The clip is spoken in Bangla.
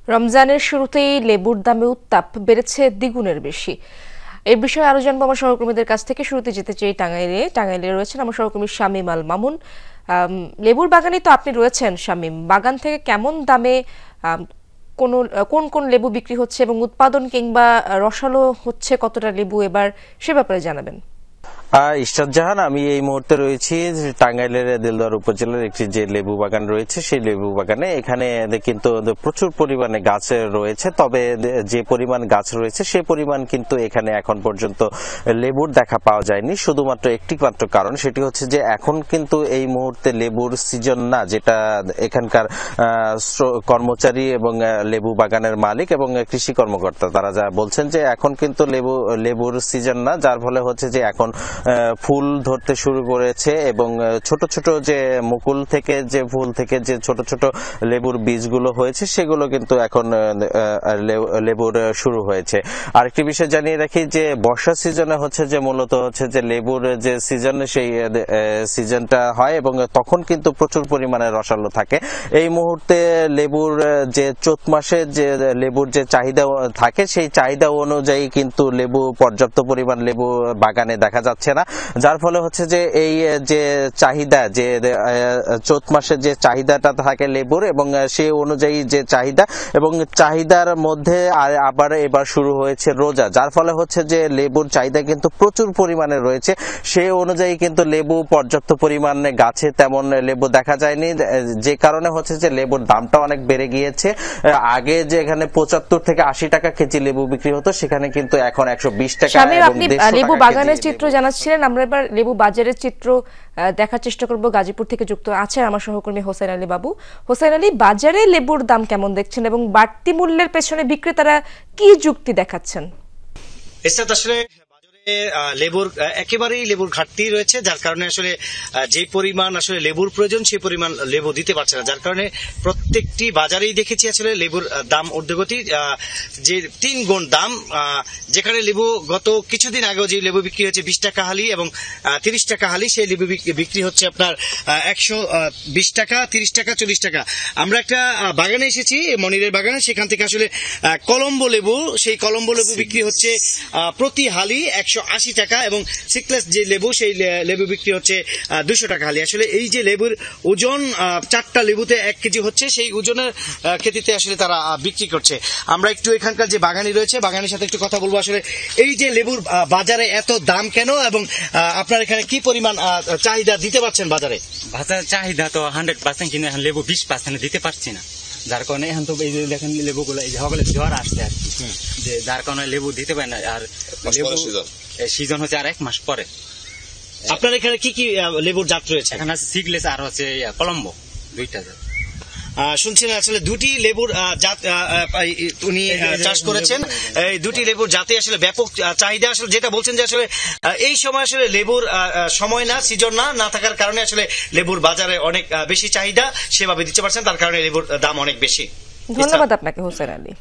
রমজানের শুরুতেই লেবুর দামে উত্তাপ বেড়েছে দ্বিগুণের বেশি। এই বিষয়ে আরো জানবো আমার সহকর্মীদের কাছ থেকে। শুরুতে যেতে চাই টাঙ্গাইলে রয়েছেন আমার সহকর্মী শামীম আল মামুন। লেবুর বাগানে তো আপনি রয়েছেন শামীম, বাগান থেকে কেমন দামে কোন কোন লেবু বিক্রি হচ্ছে এবং উৎপাদন কিংবা রসালো হচ্ছে কতটা লেবু এবার, সে ব্যাপারে জানাবেন। ইশরাত জাহান, আমি এই মুহূর্তে রয়েছি টাঙ্গাইলের দেলদুয়ার উপজেলার একটি যে লেবু বাগান রয়েছে সেই লেবু বাগানে। এখানে কিন্তু প্রচুর পরিমাণে গাছ রয়েছে, তবে যে পরিমাণ গাছ রয়েছে সে পরিমাণ কিন্তু এখানে এখন পর্যন্ত লেবুর দেখা পাওয়া যায়নি। শুধুমাত্র একটি মাত্র কারণ, সেটি হচ্ছে যে এখন কিন্তু এই মুহূর্তে লেবুর সিজন না, যেটা এখানকার কর্মচারী এবং লেবু বাগানের মালিক এবং কৃষি কর্মকর্তা তারা যা বলছেন যে এখন কিন্তু লেবুর সিজন না, যার ফলে হচ্ছে যে এখন ফুল ধরতে শুরু করেছে এবং ছোট ছোট যে মুকুল থেকে যে ফুল থেকে যে ছোট ছোট লেবুর বীজগুলো হয়েছে সেগুলো কিন্তু এখন লেবুর শুরু হয়েছে। আরেকটি বিষয় জানিয়ে রাখি যে বর্ষা সিজনে হচ্ছে যে মূলত হচ্ছে যে লেবুর যে সিজন সেই সিজনটা হয় এবং তখন কিন্তু প্রচুর পরিমাণে রসালো থাকে। এই মুহূর্তে লেবুর যে চৈত মাসে যে লেবুর যে চাহিদা থাকে সেই চাহিদা অনুযায়ী কিন্তু লেবু পর্যাপ্ত পরিমাণ লেবু বাগানে দেখা যাচ্ছে না, যার ফলে হচ্ছে যে এই যে চাহিদা যে চৈত মাসে যে চাহিদাটা থাকে লেবুর এবং সেই অনুযায়ী যে চাহিদা এবং চাহিদার মধ্যে আবার এবার শুরু হয়েছে রোজা, যার ফলে হচ্ছে যে লেবুর চাহিদা কিন্তু প্রচুর পরিমাণে রয়েছে। সেই অনুযায়ী কিন্তু লেবু পর্যাপ্ত পরিমাণে গাছে তেমন লেবু দেখা যায়নি, যে কারণে হচ্ছে যে লেবুর দামটা অনেক বেড়ে গিয়েছে। আগে যে এখানে 75 থেকে 80 টাকা কেজি লেবু বিক্রি হতো সেখানে কিন্তু এখন 120 টাকা এবং 150 টাকা। লেবু বাগানের চিত্র জানাচ্ছিলেন, আমরা এবার লেবু বাজারের চিত্র দেখার চেষ্টা করব। গাজীপুর থেকে যুক্ত আছেন আমার সহকর্মী হোসেন আলী বাবু। হোসেন আলী, বাজারে লেবুর দাম কেমন দেখছেন এবং বাড়তি মূল্যের পেছনে বিক্রেতারা কি যুক্তি দেখাচ্ছেন? আসলে লেবুর একেবারেই লেবুর ঘাটতি রয়েছে, যার কারণে আসলে যে পরিমাণ আসলে লেবুর প্রয়োজন সেই পরিমাণ লেবু দিতে পারছে না, যার কারণে প্রত্যেকটি বাজারেই দেখেছি আসলে লেবুর দাম ঊর্ধ্বগতি, যে 3 গুণ দাম। যেখানে লেবু গত কিছুদিন আগেও যে লেবু বিক্রি হচ্ছে 20 টাকা হালি এবং 30 টাকা হালি, সেই লেবু বিক্রি হচ্ছে আপনার 120 টাকা, 30 টাকা, 40 টাকা। আমরা একটা বাগানে এসেছি, মনিরের বাগানে, সেখান থেকে আসলে কলম্বো লেবু, সেই কলম্বো লেবু বিক্রি হচ্ছে প্রতি হালি 180 টাকা এবং সিকলেস যে লেবু সেই লেবু বিক্রি হচ্ছে 200 টাকা হালি। আসলে এই যে লেবুর ওজন 4টা লেবুতে 1 কেজি হচ্ছে, সেই ওজনের ক্ষেত্রে আসলে তারা বিক্রি করছে। আমরা একটু এখানকার যে বাগানি রয়েছে বাগানের সাথে একটু কথা বলবো। আসলে এই যে লেবুর বাজারে এত দাম কেন এবং আপনার এখানে কি পরিমাণ চাহিদা দিতে পারছেন বাজারে? বাজারে চাহিদা তো 100%, কিন্তু এখন লেবু 20% দিতে পারছি না, যার কারণে এখন তো এই যে দেখেন লেবুগুলো এই সকলে জ্বর আসছে আর কি, যে যার কারণে লেবু দিতে পারে না। আর লেবু সিজন হচ্ছে আর 1 মাস পরে। আপনার এখানে কি কি লেবুর জাত রয়েছে? এখানে আছে সিগলেস আর হচ্ছে কলম্বো, 2টা জাত। শুনছিলেন আসলে 2টি লেবুর জাত উনি চাষ করেছেন। এই 2টি লেবুর জাতে আসলে ব্যাপক চাহিদা। আসলে যেটা বলছেন যে আসলে এই সময় আসলে লেবুর সময় না, সিজন না থাকার কারণে আসলে লেবুর বাজারে অনেক বেশি চাহিদা, সেভাবে দিতে পারছেন, তার কারণে লেবুর দাম অনেক বেশি। ধন্যবাদ আপনাকে হোসেন আলী।